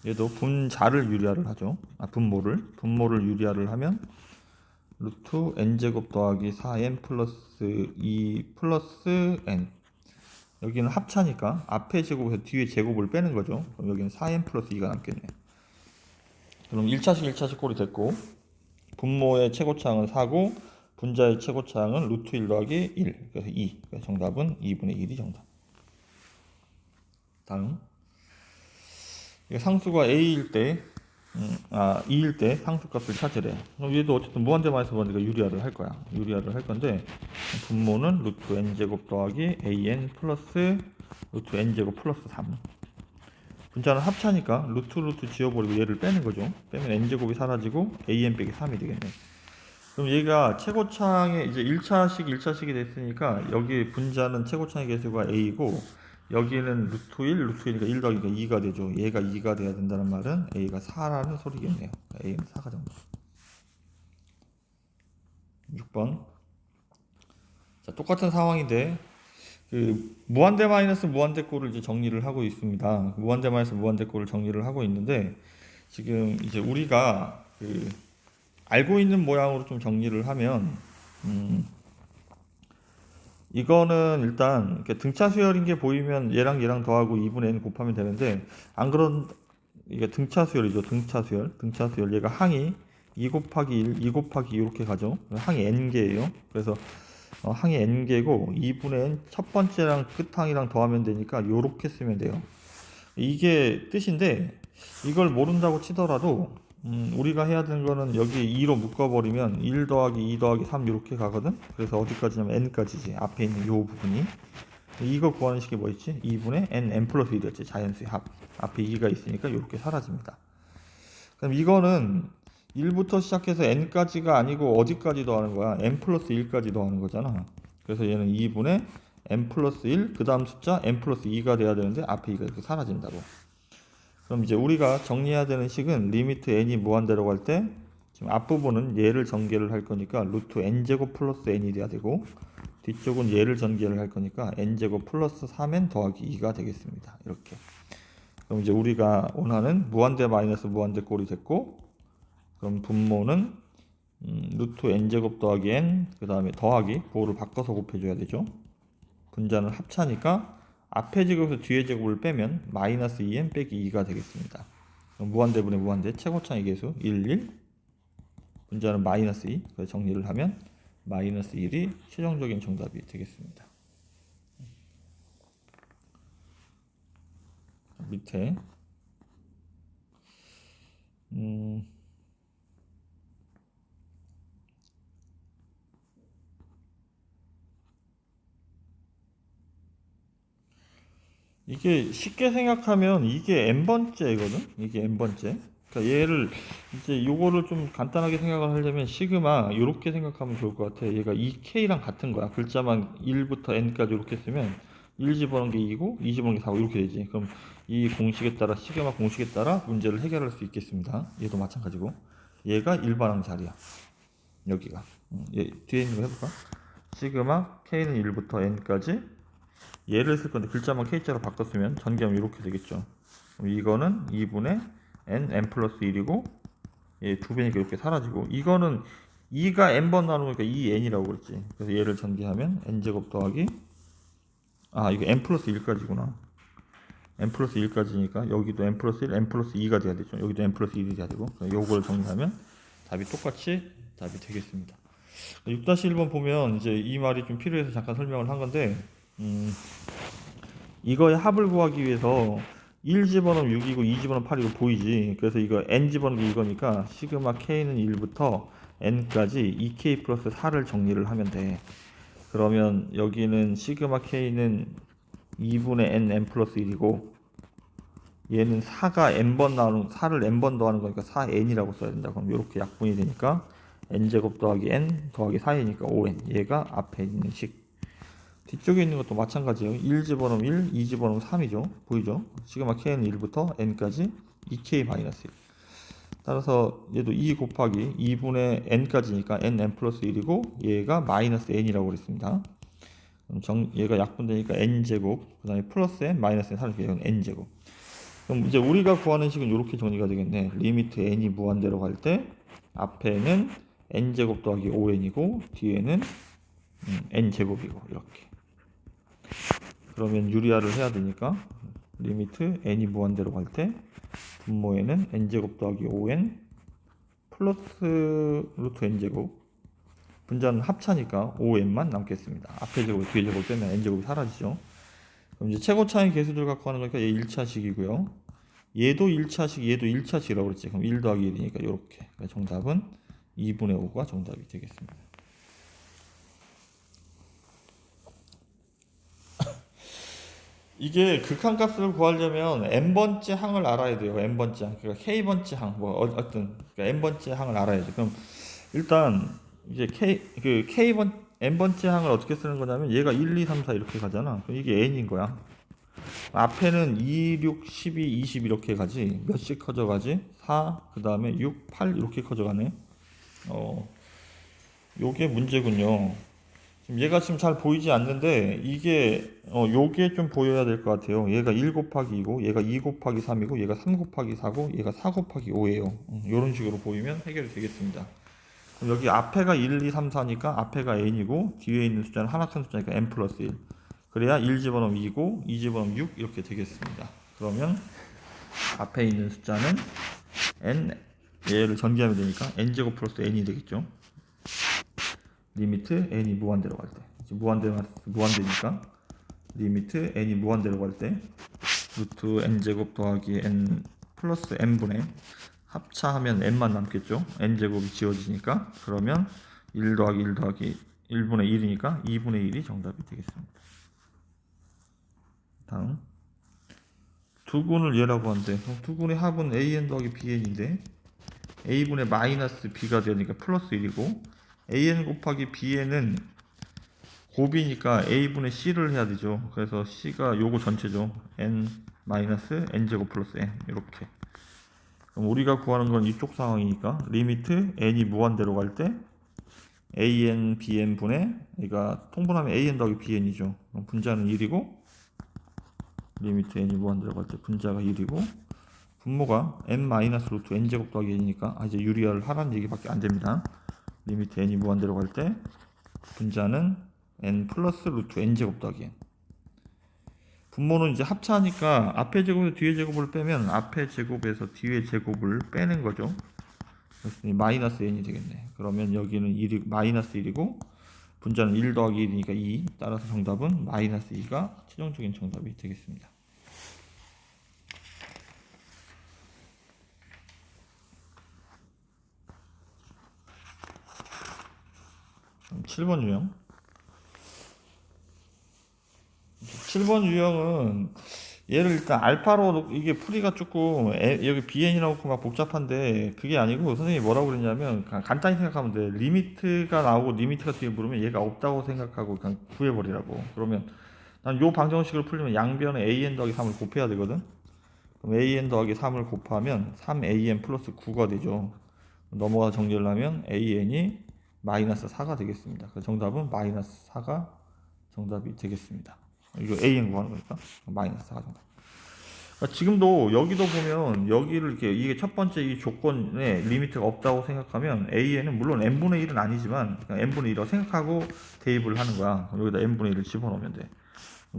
얘도 분자를 유리화를 하죠. 분모를 유리화를 하면 루트 n제곱 더하기 4n 플러스 2 플러스 n 여기는 합차니까 앞에 제곱에서 뒤에 제곱을 빼는 거죠. 그럼 여기는 4n 플러스 2가 남겠네. 그럼 1차식 꼴이 됐고 분모의 최고차항은 4고 분자의 최고차항은 루트 1 더하기 1 그래서 2 그래서 정답은 2분의 1이 정답. 다음 이게 상수가 a일 때 2일 때 상수값을 찾으래. 그럼 얘도 어쨌든 무한대 마이너스 무한대가 유리화를 할 거야. 유리화를 할 건데 분모는 루트 n제곱 더하기 an 플러스 루트 n제곱 플러스 3 분자는 합차니까 루트 지워버리고 얘를 빼는 거죠. 빼면 n제곱이 사라지고 an 빼기 3이 되겠네. 그럼 얘가 최고차항의 이제 1차식이 됐으니까 여기 분자는 최고차항의 개수가 a고 여기는 루트 1이니까 1 더하기가 2가 되죠. 얘가 2가 돼야 된다는 말은 a가 4라는 소리겠네요. a는 4가 정도. 6번. 자, 똑같은 상황인데 그 무한대 마이너스 무한대 꼴을 이제 정리를 하고 있습니다. 무한대 마이너스 무한대 꼴을 정리를 하고 있는데 지금 이제 우리가 그 알고 있는 모양으로 좀 정리를 하면 이거는 일단 이렇게 등차 수열인 게 보이면 얘랑 더하고 2분의 n 곱하면 되는데 안 그런 이게 등차 수열이죠. 등차 수열 얘가 항이 2 곱하기 1, 2 곱하기 2 이렇게 가죠. 항이 n개예요. 그래서 항이 n개고 2분의 n 첫 번째랑 끝항이랑 더하면 되니까 요렇게 쓰면 돼요. 이게 뜻인데 이걸 모른다고 치더라도 우리가 해야 되는 거는 여기 2로 묶어버리면 1 더하기 2 더하기 3 이렇게 가거든. 그래서 어디까지냐면 n까지지. 앞에 있는 요 부분이 이거 구하는 식이 뭐 있지? 2분의 n 플러스 1이었지. 자연수의 합. 앞에 2가 있으니까 이렇게 사라집니다. 그럼 이거는 1부터 시작해서 n까지가 아니고 어디까지 더하는 거야? n 플러스 1까지 더하는 거잖아. 그래서 얘는 2분의 n 플러스 1, 그 다음 숫자 n 플러스 2가 돼야 되는데 앞에 2가 이렇게 사라진다고. 그럼 이제 우리가 정리해야 되는 식은 리미트 n이 무한대로 갈 때 지금 앞부분은 얘를 전개를 할 거니까 루트 n제곱 플러스 n이 돼야 되고 뒤쪽은 얘를 전개를 할 거니까 n제곱 플러스 3n 더하기 2가 되겠습니다. 이렇게. 그럼 이제 우리가 원하는 무한대 마이너스 무한대 꼴이 됐고 그럼 분모는 루트 n제곱 더하기 n 그 다음에 더하기 부호를 바꿔서 곱해줘야 되죠. 분자는 합차니까 앞에 제곱에서 뒤에 제곱을 빼면 마이너스 2n 빼기 2가 되겠습니다. 무한대분의 무한대 최고차항의 개수 1 분자는 마이너스 2 그래서 정리를 하면 마이너스 1이 최종적인 정답이 되겠습니다. 밑에 이게 쉽게 생각하면 이게 n번째거든. 이게 n번째. 그러니까 얘를 이제 요거를 좀 간단하게 생각을 하려면 시그마 이렇게 생각하면 좋을 것 같아. 얘가 2k랑 같은 거야. 글자만 1부터 n까지 이렇게 쓰면 1 집어넣은 게 2고 2 집어넣은 게 4고 이렇게 되지. 그럼 이 공식에 따라 시그마 공식에 따라 문제를 해결할 수 있겠습니다. 얘도 마찬가지고 얘가 일반항 자리야. 여기가 얘 뒤에 있는 거 해볼까? 시그마 k는 1부터 n까지 얘를 쓸 건데 글자만 k자로 바꿨으면 전개하면 이렇게 되겠죠. 그럼 이거는 2분의 n 플러스 1이고 얘 두 배니까 이렇게 사라지고 이거는 2가 n번 나누니까 2n이라고 그랬지. 그래서 얘를 전개하면 n제곱 더하기 이거 n 플러스 1까지구나. n 플러스 1까지니까 여기도 n 플러스 1, n 플러스 2가 돼야 되죠. 여기도 n 플러스 1이 돼야 되고 요걸 정리하면 답이 똑같이 답이 되겠습니다. 6-1번 보면 이제 이 말이 좀 필요해서 잠깐 설명을 한 건데 이거의 합을 구하기 위해서 1 집어넣으면 6이고 2 집어넣으면 8이고 보이지. 그래서 이거 n 집어넣은 게 이거니까 시그마 k는 1부터 n까지 2k 플러스 4를 정리를 하면 돼. 그러면 여기는 시그마 k는 2분의 n 플러스 1이고 얘는 4가 n번 나오는 4를 n번 더하는 거니까 4n이라고 써야 된다. 그럼 이렇게 약분이 되니까 n제곱 더하기 n 더하기 4이니까 5n. 얘가 앞에 있는 식. 뒤쪽에 있는 것도 마찬가지예요. 1 집어넣으면 1, 2 집어넣으면 3이죠. 보이죠? 시그마 k는 1부터 n까지 2k-1. 따라서 얘도 2 곱하기 2분의 n까지니까 n 플러스 1이고 얘가 마이너스 n이라고 그랬습니다. 그럼 얘가 약분되니까 n제곱 그 다음에 플러스 n 마이너스 n 사라지게 이건 n제곱. 그럼 이제 우리가 구하는 식은 이렇게 정리가 되겠네. 리미트 n이 무한대로 갈 때 앞에는 n제곱 더하기 5n이고 뒤에는 n제곱이고 이렇게. 그러면 유리화를 해야 되니까 리미트 n이 무한대로 갈 때 분모에는 n제곱 더하기 5n 플러스 루트 n제곱 분자는 합차니까 5n만 남겠습니다. 앞에 제곱 뒤에 제곱 빼면 n제곱이 사라지죠. 그럼 이제 최고 차이 계수들 갖고 하는 거니까 얘 1차식이고요. 얘도 1차식, 얘도 1차식이라고 그랬지. 그럼 1 더하기 1이니까 이렇게. 그러니까 정답은 2분의 5가 정답이 되겠습니다. 이게 극한값을 구하려면 n번째 항을 알아야 돼요. n번째 항. 그러니까 k번째 항. 뭐 어떤 그러니까 n번째 항을 알아야 돼. 그럼 일단 이제 n번째 항을 어떻게 쓰는 거냐면 얘가 1, 2, 3, 4 이렇게 가잖아. 그럼 이게 n인 거야. 앞에는 2, 6, 12, 20 이렇게 가지. 몇씩 커져가지? 4, 그 다음에 6, 8 이렇게 커져가네. 요게 문제군요. 지금 얘가 지금 잘 보이지 않는데 이게 요게 좀 보여야 될 것 같아요. 얘가 1 곱하기 2고 얘가 2 곱하기 3이고 얘가 3 곱하기 4고 얘가 4 곱하기 5예요. 이런 식으로 보이면 해결이 되겠습니다. 그럼 여기 앞에가 1, 2, 3, 4니까 앞에가 n이고 뒤에 있는 숫자는 하나 큰 숫자니까 n 플러스 1. 그래야 1 집어넣으면 2고 2 집어넣으면 6 이렇게 되겠습니다. 그러면 앞에 있는 숫자는 n, 얘를 전개하면 되니까 n제곱 플러스 n이 되겠죠. 리미트 n이 무한대로 갈 때. 무한대니까 리미트 n이 무한대로 갈 때 루트 n제곱 더하기 n 플러스 n분의 합차하면 n만 남겠죠. n제곱이 지워지니까. 그러면 1 더하기 1 더하기 1분의 1이니까 2분의 1이 정답이 되겠습니다. 다음 두근을 얘라고 하는데 두근의 합은 an 더하기 bn인데 a분의 마이너스 b가 되니까 플러스 1이고 an 곱하기 bn은 곱이니까 a분의 c를 해야 되죠. 그래서 c가 요거 전체죠. n 마이너스 n제곱 플러스 n 이렇게. 그럼 우리가 구하는 건 이쪽 상황이니까 리미트 n이 무한대로 갈 때 an bn 분의 얘가 통분하면 an 더하기 bn이죠. 그럼 분자는 1이고 리미트 n이 무한대로 갈 때 분자가 1이고 분모가 n 마이너스 루트 n제곱 더하기 n이니까 이제 유리화를 하라는 얘기밖에 안 됩니다. 리미트 n이 무한대로 갈 때 분자는 n 플러스 루트 n제곱 더하기 n. 분모는 이제 합차하니까 앞에 제곱에서 뒤에 제곱을 빼면 앞에 제곱에서 뒤에 제곱을 빼는 거죠. 그래서 마이너스 n이 되겠네. 그러면 여기는 1이 마이너스 1이고 분자는 1 더하기 1이니까 2. 따라서 정답은 마이너스 2가 최종적인 정답이 되겠습니다. 7번 유형. 7번 유형은 얘를 일단 알파로 이게 풀이가 조금 여기 bn이라고 막 복잡한데 그게 아니고 선생님이 뭐라고 그랬냐면 간단히 생각하면 돼. 리미트가 나오고 리미트가 뒤에 물으면 얘가 없다고 생각하고 그냥 구해버리라고. 그러면 난 요 방정식을 풀려면 양변에 an 더하기 3을 곱해야 되거든. 그럼 an 더하기 3을 곱하면 3an 플러스 9가 되죠. 넘어가 정리를 하면 an이 마이너스 4가 되겠습니다. 그 정답은 마이너스 4가 정답이 되겠습니다. 이거 an 구하는 거니까 마이너스 4가 정답. 그러니까 지금도 여기도 보면 여기를 이렇게 이게 첫 번째 이 조건에 리미트가 없다고 생각하면 an은 물론 n분의 1은 아니지만 그냥 n분의 1이라고 생각하고 대입을 하는 거야. 여기다 n분의 1을 집어넣으면 돼.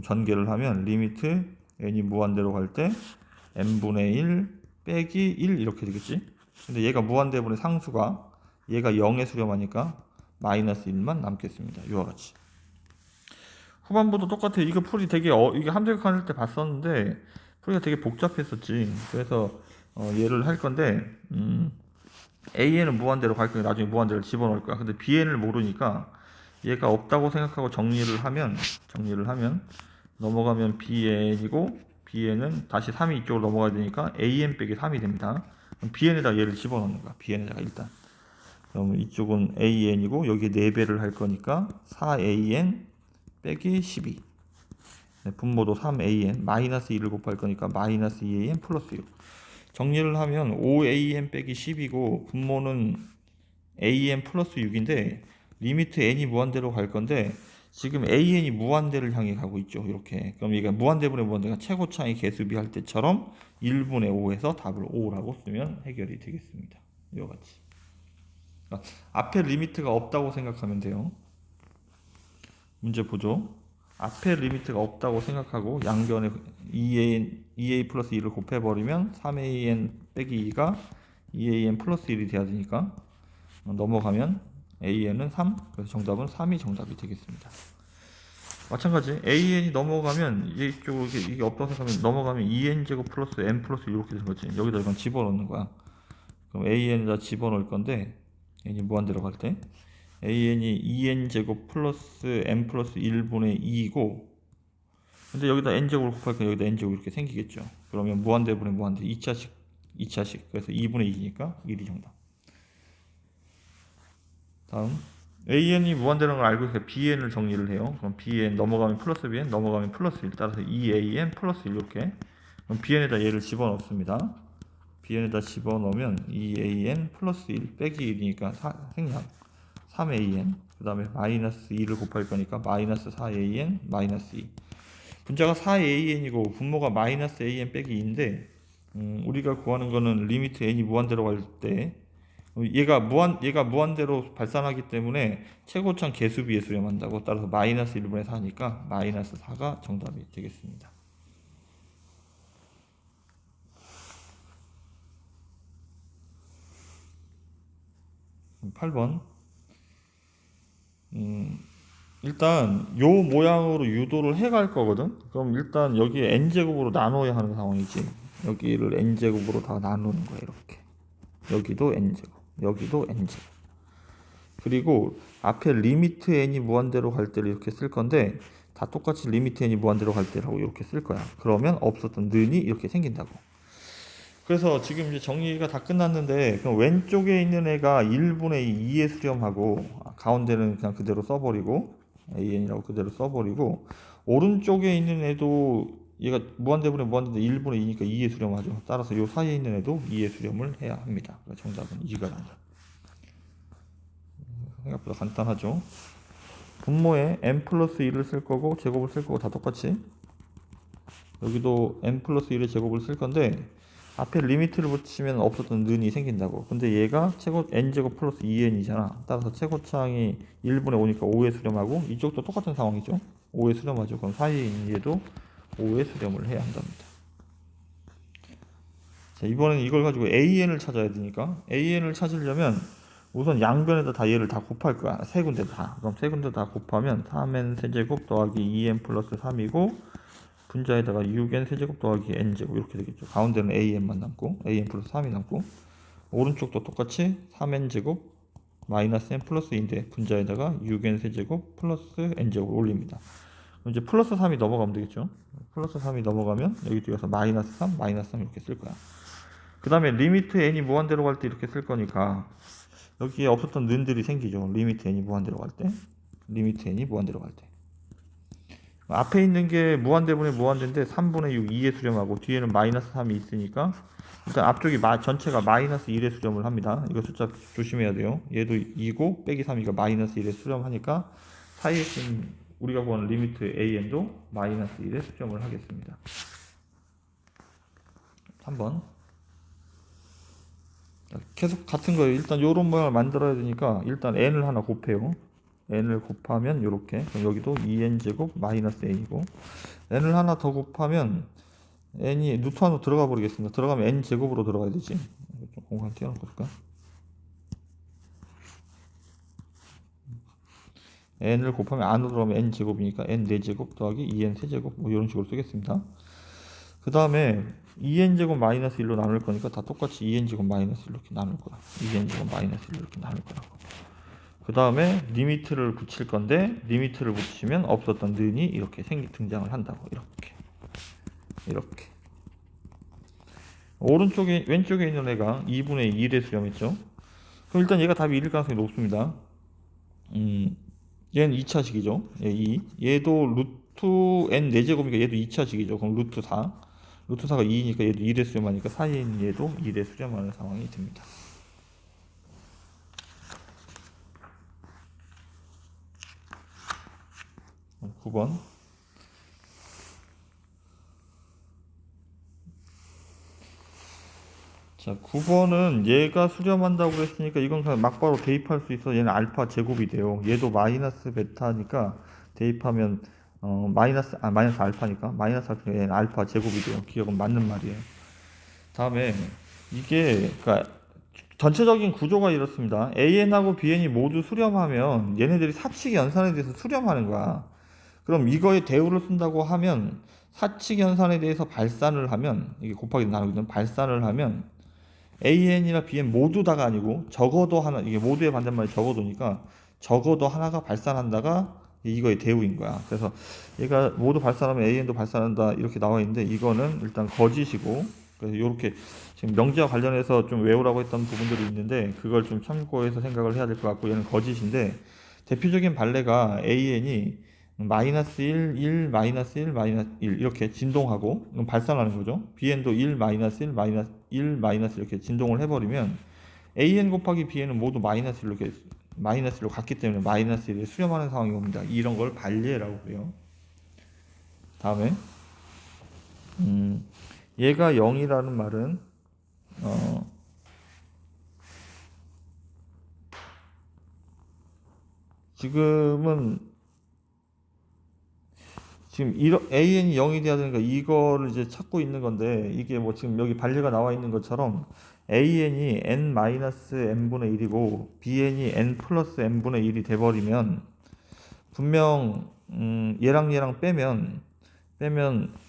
전개를 하면 리미트 n이 무한대로 갈 때 n분의 1 빼기 1 이렇게 되겠지. 근데 얘가 무한대분의 상수가 얘가 0에 수렴하니까 마이너스 1만 남겠습니다. 이와 같이. 후반부도 똑같아요. 이거 풀이 되게 이게 함수극할 때 봤었는데 풀이가 되게 복잡했었지. 그래서 얘를 할 건데 an은 무한대로 갈 거니까 나중에 무한대로 집어넣을 거야. 근데 bn을 모르니까 얘가 없다고 생각하고 정리를 하면 넘어가면 bn이고 bn은 다시 3이 이쪽으로 넘어가야 되니까 an 빼기 3이 됩니다. 그럼 bn에다 얘를 집어넣는 거야. bn에다가 일단. 그럼 이쪽은 an이고 여기에 4배를 할 거니까 4an 빼기 12. 분모도 3an 마이너스 2를 곱할 거니까 마이너스 2an 플러스 6. 정리를 하면 5an 빼기 10이고 분모는 an 플러스 6인데 리미트 n이 무한대로 갈 건데 지금 an이 무한대를 향해 가고 있죠. 이렇게. 그럼 이게 무한대분의 무한대가 최고차의 개수비 할 때처럼 1분의 5에서 답을 5라고 쓰면 해결이 되겠습니다. 이와 같이. 그러니까 앞에 리미트가 없다고 생각하면 돼요. 문제 보죠. 앞에 리미트가 없다고 생각하고 양변에 2a 플러스 2를 곱해버리면 3an 빼기 2가 2an 플러스 1이 돼야 되니까 넘어가면 an은 3, 그래서 정답은 3이 정답이 되겠습니다. 마찬가지 an이 넘어가면 이쪽 이게 없다고 생각하면 넘어가면 2n제곱 플러스 n 플러스 이렇게 되는 거지. 여기다 이건 집어넣는 거야. 그럼 an에다 집어넣을 건데 n이 무한대로 갈 때 an이 2n제곱 플러스 n 플러스 1분의 2이고 근데 여기다 n제곱을 곱하니까 여기다 n제곱 이렇게 생기겠죠. 그러면 무한대분의 무한대 2차식 그래서 2분의 2니까 1이 정답. 다음 an이 무한대라는 걸 알고 있으니까 bn을 정리를 해요. 그럼 bn 넘어가면 플러스 bn 넘어가면 플러스 1 따라서 2an 플러스 1 이렇게. 그럼 bn에다 얘를 집어넣습니다. bn에다 집어넣으면 2an 플러스 1 빼기 1이니까 생략 3an 그 다음에 마이너스 2를 곱할 거니까 마이너스 4an 마이너스 2. 분자가 4an이고 분모가 마이너스 an 빼기 2인데 우리가 구하는 거는 리미트 n이 무한대로 갈 때 얘가 무한대로 발산하기 때문에 최고차 개수비에 수렴한다고. 따라서 마이너스 1분의 4니까 마이너스 4가 정답이 되겠습니다. 8번 일단 요 모양으로 유도를 해갈 거거든. 그럼 일단 여기에 n제곱으로 나눠야 하는 상황이지. 여기를 n제곱으로 다 나누는 거야. 이렇게 여기도 n제곱 여기도 n제곱. 그리고 앞에 리미트 n이 무한대로 갈 때를 이렇게 쓸 건데 다 똑같이 리미트 n이 무한대로 갈 때라고 이렇게 쓸 거야. 그러면 없었던 는이 이렇게 생긴다고. 그래서 지금 이제 정리가 다 끝났는데 그럼 왼쪽에 있는 애가 1분의 2에 수렴하고 가운데는 그냥 그대로 써버리고 an이라고 그대로 써버리고 오른쪽에 있는 애도 얘가 무한대분의 무한대인데 1분의 2니까 2에 수렴하죠. 따라서 요 사이에 있는 애도 2에 수렴을 해야 합니다. 정답은 2가 정답. 생각보다 간단하죠. 분모에 n 플러스 1을 쓸 거고 제곱을 쓸 거고 다 똑같이 여기도 n 플러스 1의 제곱을 쓸 건데 앞에 리미트를 붙이면 없었던 는이 생긴다고. 근데 얘가 n제곱 플러스 2n이잖아. 따라서 최고차항이 1분의 5니까 5에 수렴하고 이쪽도 똑같은 상황이죠. 5에 수렴하죠. 그럼 사이에 있는 얘도 5에 수렴을 해야 한답니다. 자, 이번에는 이걸 가지고 an을 찾아야 되니까 an을 찾으려면 우선 양변에다 다 얘를 다 곱할 거야. 세 군데 다. 그럼 세 군데 다 곱하면 3n 세제곱 더하기 2n 플러스 3이고 분자에다가 6n 세제곱 더하기 n제곱 이렇게 되겠죠. 가운데는 an만 남고 an 플러스 3이 남고 오른쪽도 똑같이 3n제곱 마이너스 n 플러스 2인데 분자에다가 6n 세제곱 플러스 n제곱 올립니다. 그럼 이제 플러스 3이 넘어가면 되겠죠. 플러스 3이 넘어가면 여기 뒤에서 마이너스 3 이렇게 쓸 거야. 그 다음에 리미트 n이 무한대로 갈 때 이렇게 쓸 거니까 여기에 없었던 는들이 생기죠. 리미트 n이 무한대로 갈 때 리미트 n이 무한대로 갈 때. 앞에 있는 게 무한대분의 무한대인데 3분의 6 2에 수렴하고 뒤에는 마이너스 3이 있으니까 일단 앞쪽이 전체가 마이너스 1에 수렴을 합니다. 이거 숫자 조심해야 돼요. 얘도 2고 빼기 3이니까 마이너스 1에 수렴하니까 사이에 있는 우리가 구하는 리미트 AN도 마이너스 1에 수렴을 하겠습니다. 3번 계속 같은 거예요. 일단 요런 모양을 만들어야 되니까 일단 n을 하나 곱해요. n을 곱하면 요렇게, 그럼 여기도 2n제곱 마이너스 n이고, n을 하나 더 곱하면 n이 루트 안으로 들어가 버리겠습니다. 들어가면 n제곱으로 들어가야 되지. 좀 공간 띄워놓고 볼까? n을 곱하면 안으로 들어가면 n제곱이니까 n 4제곱 더하기 2n 세제곱, 뭐 이런 식으로 쓰겠습니다. 그 다음에 2n제곱 마이너스 1로 나눌 거니까 다 똑같이 2n제곱 마이너스 1 이렇게 나눌 거야. 2n제곱 마이너스 1 이렇게 나눌 거라고. 그 다음에 리미트를 붙일 건데, 리미트를 붙이면 없었던 는이 이렇게 등장을 한다고. 이렇게 오른쪽에, 왼쪽에 있는 애가 2분의 1에 수렴했죠. 그럼 일단 얘가 답이 1일 가능성이 높습니다. 얘는 2차식이죠. 얘 2. 얘도 루트 n 4제곱이니까 얘도 2차식이죠. 그럼 루트 4. 루트 4가 2니까 얘도 1에 수렴하니까 사이에 있는 얘도 1에 수렴하는 상황이 됩니다. 어, 9번. 자, 9번은 얘가 수렴한다고 그랬으니까 이건 그냥 막바로 대입할 수 있어. 얘는 알파 제곱이 돼요. 얘도 마이너스 베타니까 대입하면 마이너스 알파니까 마이너스 알파, 얘는 알파 제곱이 돼요. 기억은 맞는 말이에요. 다음에 이게 그러니까 전체적인 구조가 이렇습니다. AN하고 BN이 모두 수렴하면 얘네들이 사칙 연산에 대해서 수렴하는 거야. 그럼 이거에 대우를 쓴다고 하면 사칙 연산에 대해서 발산을 하면, 이게 곱하기 나누기는 발산을 하면 AN이나 BN 모두 다가 아니고 적어도 하나, 이게 모두의 반대말이 적어도니까 적어도 하나가 발산한다가 이거의 대우인 거야. 그래서 얘가 모두 발산하면 AN도 발산한다 이렇게 나와 있는데 이거는 일단 거짓이고, 그래서 이렇게 지금 명제와 관련해서 좀 외우라고 했던 부분들이 있는데 그걸 좀 참고해서 생각을 해야 될 것 같고, 얘는 거짓인데 대표적인 발레가 AN이 마이너스 1, 1, 마이너스 1, 마이너스 1 이렇게 진동하고 발산하는 거죠. BN도 1, 마이너스 1, 마이너스 1, 마이너스 이렇게 진동을 해버리면 AN 곱하기 BN은 모두 마이너스 1로 이렇게 마이너스 1로 갔기 때문에 마이너스 1에 수렴하는 상황이 옵니다. 이런 걸 발레라고 해요. 다음에 얘가 0이라는 말은 지금 AN이 0이 돼야 되니까 이거를 이제 찾고 있는 건데, 이게 뭐 지금 여기 반례가 나와 있는 것처럼 AN이 n-n분의 1이고 BN이 n 플러스 n분의 1이 돼버리면 분명 얘랑 빼면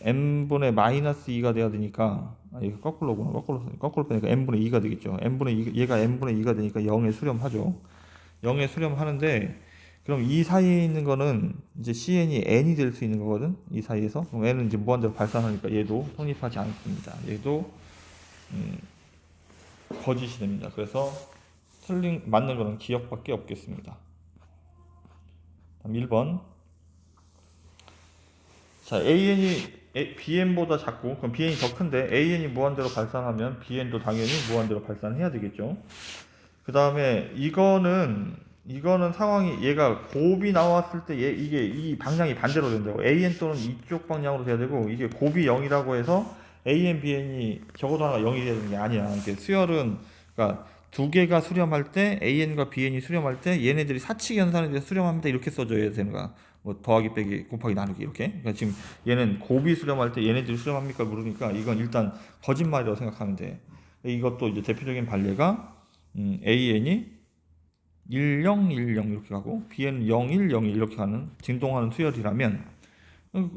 n분의 마이너스 2가 돼야 되니까, 이거 거꾸로구나. 거꾸로 빼니까 n분의 2가 되겠죠. 얘가 n분의 2가 되니까 0에 수렴하죠. 0에 수렴하는데, 그럼 이 사이에 있는 거는 이제 CN이 n이 될 수 있는 거거든. 이 사이에서. 그럼 n은 이제 무한대로 발산하니까 얘도 성립하지 않습니다. 얘도 거짓이 됩니다. 그래서 맞는 거는 기억밖에 없겠습니다. 다음 1번. 자, AN이 BN보다 작고, 그럼 BN이 더 큰데 AN이 무한대로 발산하면 BN도 당연히 무한대로 발산해야 되겠죠. 그 다음에 이거는 상황이, 얘가 곱이 나왔을 때 이게 이 방향이 반대로 된다고. AN 또는 이쪽 방향으로 돼야 되고, 이게 곱이 0이라고 해서 AN, BN이 적어도 하나가 0이 되는 게 아니야. 이게 수열은, 그러니까 두 개가 수렴할 때, AN과 BN이 수렴할 때 얘네들이 사칙 연산에 대해서 수렴합니다 이렇게 써줘야 되는 거야. 뭐 더하기 빼기 곱하기 나누기 이렇게. 그러니까 지금 얘는 곱이 수렴할 때 얘네들이 수렴합니까 물으니까 이건 일단 거짓말이라고 생각하면 돼. 이것도 이제 대표적인 반례가 AN이 10, 10 이렇게 가고 BN은 01, 01 이렇게 가는 진동하는 수열이라면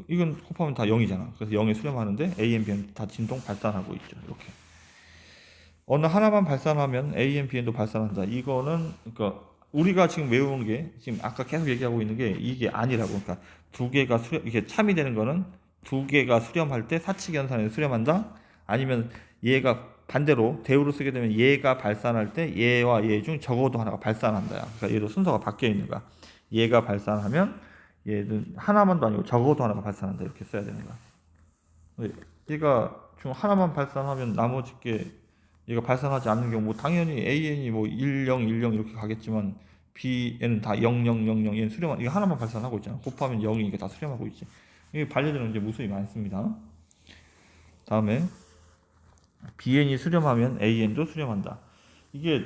이건 곱하면 다 0이잖아. 그래서 0에 수렴하는데 AN, BN 다 진동 발산하고 있죠. 이렇게. 어느 하나만 발산하면 AN, BN도 발산한다. 이거는 그러니까 우리가 지금 외우는 게, 지금 아까 계속 얘기하고 있는 게 이게 아니라고. 그러니까 두 개가 이게 참이 되는 거는 두 개가 수렴할 때 사칙 연산에 수렴한다. 아니면 얘가 반대로 대우를 쓰게 되면 얘가 발산할 때 얘와 얘 중 적어도 하나가 발산한다. 그러니까 얘도 순서가 바뀌어 있는 거야. 얘가 발산하면 얘는 하나만도 아니고 적어도 하나가 발산한다 이렇게 써야 되는 거야. 얘가 중 하나만 발산하면 나머지 게 얘가 발산하지 않는 경우 뭐 당연히 AN이 뭐 10, 10 이렇게 가겠지만 BN은 다 00, 00 얘는 수렴한 이거 하나만 발산하고 있잖아. 곱하면 0이니까 다 수렴하고 있지. 이게 반려되는 이제 무수히 많습니다. 다음에 BN이 수렴하면 AN도 수렴한다. 이게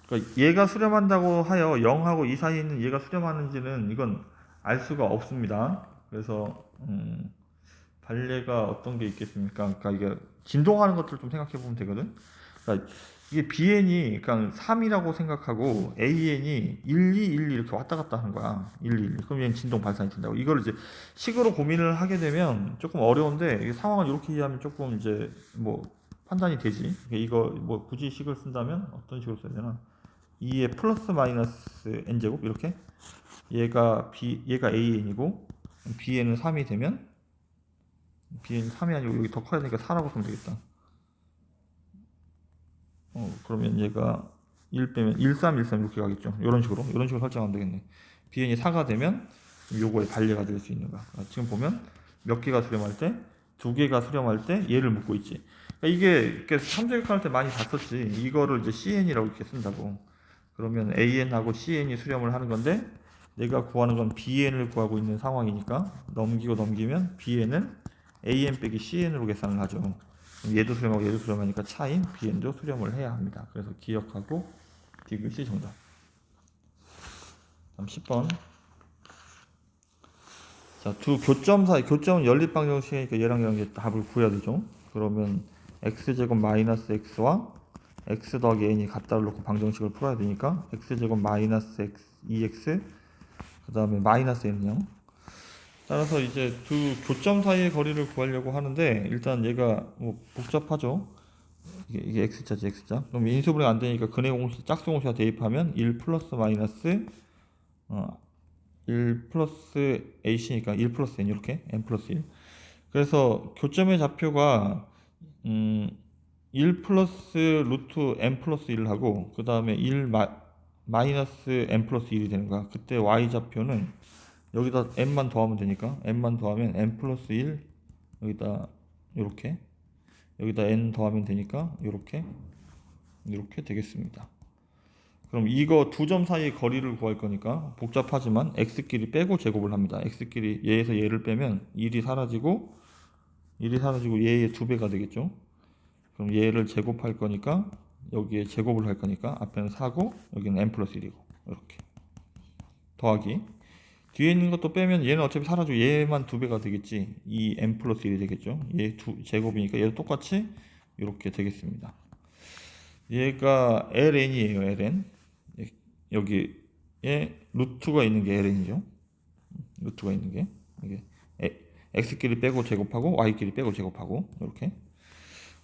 그러니까 얘가 수렴한다고 하여 0하고 2 사이에 있는 얘가 수렴하는지는 이건 알 수가 없습니다. 그래서 반례가 어떤 게 있겠습니까? 그러니까 이게 진동하는 것들을 좀 생각해 보면 되거든. 그러니까 이게 BN이 그냥 3이라고 생각하고 AN이 1, 2, 1, 2 이렇게 왔다 갔다 하는 거야. 1, 2, 1. 그럼 얘는 진동 발산이 된다고. 이걸 이제 식으로 고민을 하게 되면 조금 어려운데 이 상황을 이렇게 이해하면 조금 이제 뭐 판단이 되지. 이거 뭐 굳이 식을 쓴다면 어떤 식으로 써야 되나? 2의 플러스 마이너스 n제곱 이렇게 얘가 AN이고 BN은 3이 되면 BN 3이 아니고 여기 더 커야 되니까 4라고 쓰면 되겠다. 그러면 얘가 1 빼면 1, 3, 1, 3 이렇게 가겠죠. 이런 식으로 설정하면 되겠네. BN이 4가 되면 요거에 반례가 될 수 있는 거야. 지금 보면 몇 개가 수렴할 때, 2개가 수렴할 때 얘를 묶고 있지. 그러니까 이게 삼수격할 때 많이 봤었지. 이거를 이제 CN이라고 이렇게 쓴다고. 그러면 AN하고 CN이 수렴을 하는 건데 내가 구하는 건 BN을 구하고 있는 상황이니까 넘기면 BN은 AN 빼기 CN으로 계산을 하죠. 얘도 수렴하고 얘도 수렴하니까 차인 BN도 수렴을 해야 합니다. 그래서 기억하고 디귿이 정답. 다음 10번. 자, 두 교점 사이, 교점은 연립방정식이니까 얘랑 이제 답을 구해야 되죠. 그러면 x제곱 마이너스 x와 x 더하기 n이 같다를 놓고 방정식을 풀어야 되니까 x제곱 마이너스 x, 2x 그 다음에 마이너스 n이요. 따라서 이제 두 교점 사이의 거리를 구하려고 하는데 일단 얘가 뭐 복잡하죠. 이게 x자지 x자. 그럼 인수분해 안 되니까 근해 공식, 짝수 공식에 대입하면 1 플러스 마이너스 1 플러스 ac니까 1 플러스 n 이렇게 n 플러스 1. 그래서 교점의 좌표가 1 플러스 루트 n 플러스 1을 하고 그 다음에 1 마이너스 n 플러스 1이 되는 거야. 그때 y 좌표는 여기다 n만 더하면 되니까 n만 더하면 n 플러스 1 여기다 이렇게 여기다 n 더하면 되니까 이렇게 되겠습니다. 그럼 이거 두 점 사이의 거리를 구할 거니까 복잡하지만 x끼리 빼고 제곱을 합니다. x끼리 얘에서 얘를 빼면 1이 사라지고 얘의 2배가 되겠죠. 그럼 얘를 제곱할 거니까 여기에 제곱을 할 거니까 앞에는 4고 여기는 n 플러스 1이고 이렇게 더하기 뒤에 있는 것도 빼면 얘는 어차피 사라지고 얘만 2배가 되겠지. 이 n 플러스 1이 되겠죠. 얘 제곱이니까 얘도 똑같이 이렇게 되겠습니다. 얘가 ln이에요. ln 여기에 루트가 있는 게 ln이죠. 루트가 있는 게 이게 x끼리 빼고 제곱하고 y끼리 빼고 제곱하고 이렇게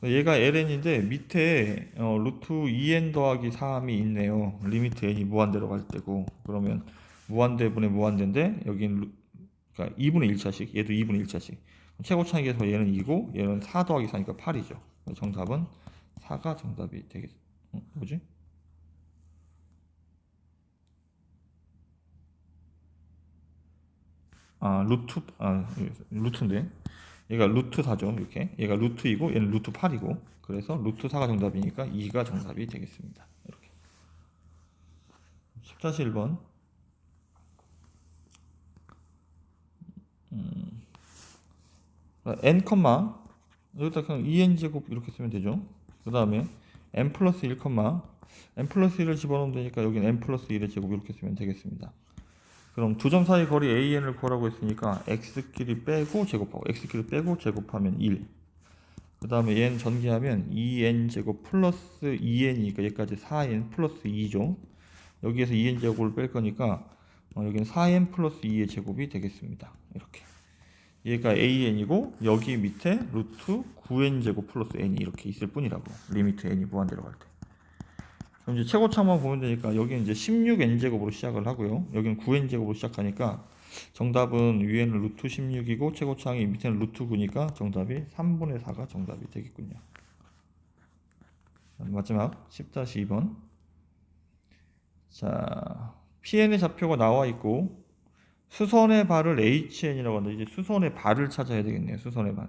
얘가 ln인데 밑에 루트 2n 더하기 3이 있네요. 리미트 n이 무한대로 갈 때고 그러면 무한대분의 무한대인데 여기는 그러니까 2분의 1차씩 얘도 2분의 1차씩 최고차익에서 얘는 2고 얘는 4 더하기 4니까 8이죠. 정답은 4가 정답이 되겠 뭐지? 루트인데 얘가 루트 4죠. 이렇게 얘가 루트이고 얘는 루트 8이고 그래서 루트 4가 정답이니까 2가 정답이 되겠습니다. 이렇게 10-1번 n, 여기다 그냥 2n 제곱 이렇게 쓰면 되죠. 그 다음에 n 플러스 1, n 플러스 1을 집어넣으면 되니까 여기는 n 플러스 1의 제곱 이렇게 쓰면 되겠습니다. 그럼 두 점 사이 거리 AN을 구하라고 했으니까 x끼리 빼고 제곱하고 x끼리 빼고 제곱하면 1. 그 다음에 얘는 전개하면 2n 제곱 플러스 2n이니까 여기까지 4n 플러스 2죠. 여기에서 2n 제곱을 뺄 거니까 여기는 4n 플러스 2의 제곱이 되겠습니다. 이렇게 얘가 an이고 여기 밑에 루트 9n 제곱 플러스 n이 이렇게 있을 뿐이라고. 리미트 n이 무한대로 갈 때. 그럼 이제 최고차만 보면 되니까 여기는 이제 16n 제곱으로 시작을 하고요. 여기는 9n 제곱으로 시작하니까 정답은 위에는 루트 16이고 최고차항이 밑에는 루트 9니까 정답이 3분의 4가 정답이 되겠군요. 마지막 10-2번. 자, Pn의 좌표가 나와 있고 수선의 발을 HN이라고 하는데 이제 수선의 발을 찾아야 되겠네요. 수선의 발.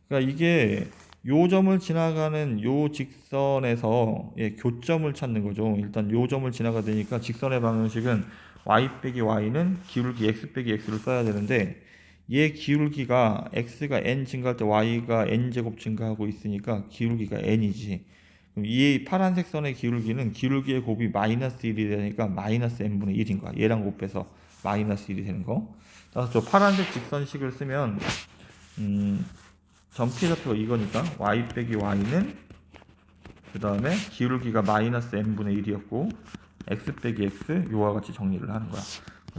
그러니까 이게 요 점을 지나가는 요 직선에서 교점을 찾는 거죠. 일단 요 점을 지나가되니까 직선의 방정식은 y 빼기 y는 기울기 x 빼기 x를 써야 되는데 얘 기울기가 x가 n 증가할 때 y가 n 제곱 증가하고 있으니까 기울기가 n이지. 그럼 이 파란색 선의 기울기는 기울기의 곱이 마이너스 1이 되니까 마이너스 n분의 1인 거야. 얘랑 곱해서 마이너스 1이 되는 거. 따라서 저 파란색 직선식을 쓰면 점 P의 좌표가 이거니까 y 빼기 y는 그 다음에 기울기가 마이너스 n분의 1이었고 x 빼기 x 요와 같이 정리를 하는 거야.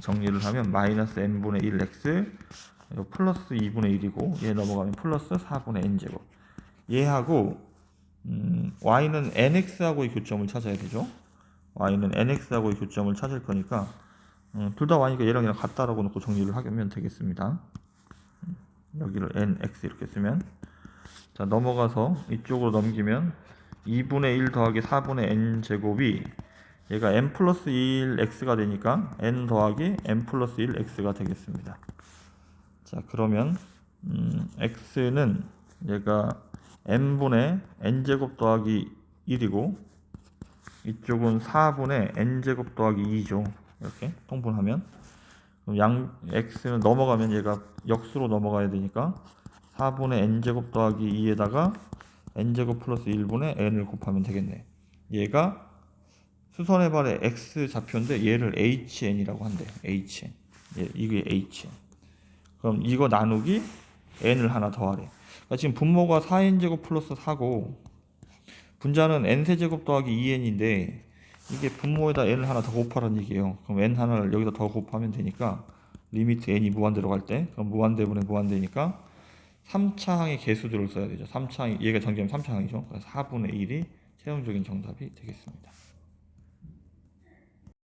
정리를 하면 마이너스 n분의 1x 플러스 2분의 1이고 얘 넘어가면 플러스 4분의 n제곱. 얘하고 y는 nx하고의 교점을 찾아야 되죠. y는 nx하고의 교점을 찾을 거니까 둘 다 y니까 얘랑 같다라고 놓고 정리를 하면 되겠습니다. 여기를 nx 이렇게 쓰면 자 넘어가서 이쪽으로 넘기면 2분의 1 더하기 4분의 n제곱이 얘가 n 플러스 1x가 되니까 n 더하기 n 플러스 1x가 되겠습니다. 자 그러면 x는 얘가 n분의 n제곱 더하기 1이고 이쪽은 4분의 n제곱 더하기 2죠. 이렇게 통분하면 그럼 x는 넘어가면 얘가 역수로 넘어가야 되니까 4분의 n제곱 더하기 2에다가 n제곱 플러스 1분의 n을 곱하면 되겠네. 얘가 수선의 발의 x 좌표인데 얘를 hn이라고 한대. hn. 이게 hn. 그럼 이거 나누기 n을 하나 더하래. 그러니까 지금 분모가 4n제곱 플러스 4고 분자는 n세제곱 더하기 2n인데 이게 분모에다 n을 하나 더 곱하라는 얘기예요. 그럼 n 하나를 여기다 더 곱하면 되니까 리미트 n이 무한대로 갈 때 그럼 무한대분의 무한대니까 3차항의 개수들을 써야 되죠. 3차항 얘가 정답 3차항이죠. 그래서 4분의 1이 최종적인 정답이 되겠습니다.